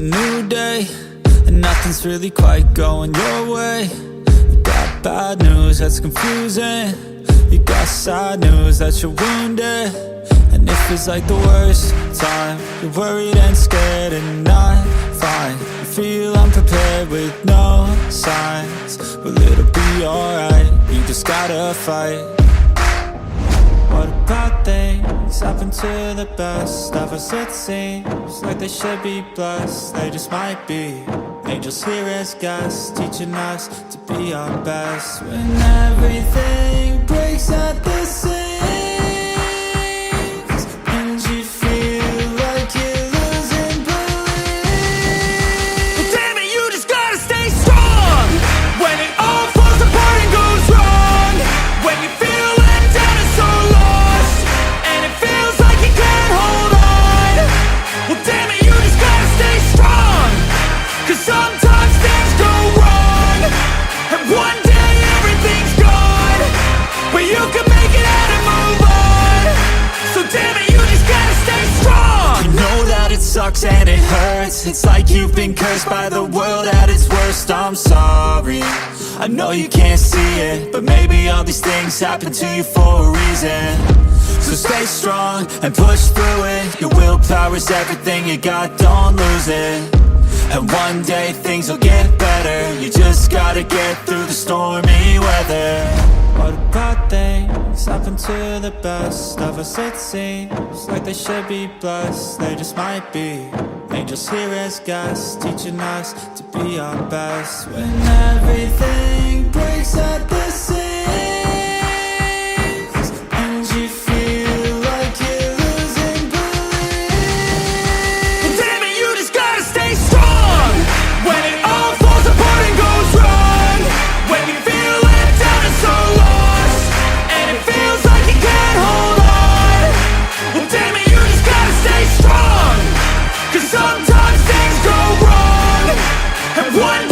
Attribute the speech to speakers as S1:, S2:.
S1: a new day, and nothing's really quite going your way. You got bad news that's confusing, you got sad news that you're wounded. And it feels like the worst time, you're worried and scared and not fine. You feel unprepared with no signs, but it'll be alright, you just gotta fight. What about things happen to the best of us? It seems like they should be blessed, they just might be angels here as guests, teaching us to be our best. When everything breaks at the seams, and you feel like you're losing belief, well, damn it, you just gotta stay strong. When it all falls apart and goes wrong, when you feel let down and so lost, and it feels like you can't hold on, well, damn it, you just gotta stay strong. 'Cause sometimes things go wrong, and one day everything's gone, but you can make it out and move on. So damn it, you just gotta stay strong. You know that it sucks and it hurts, it's like you've been cursed by the world at its worst. I'm sorry, I know you can't see it, but maybe all these things happen to you for a reason. So stay strong and push through it, your willpower is everything you got, don't lose it. And one day things will get better, you just gotta get through the stormy weather. What about things happen to the best of us? It seems like they should be blessed, they just might be angels here as guests, teaching us to be our best. When everything breaks at the seams, and you feel like you're losing belief, well, damn it, you just gotta stay strong. When it all falls apart and goes wrong, when you feel let down and so lost, and it feels like you can't hold on, well, damn it, you just gotta stay strong. 'Cause sometimes things go wrong, and one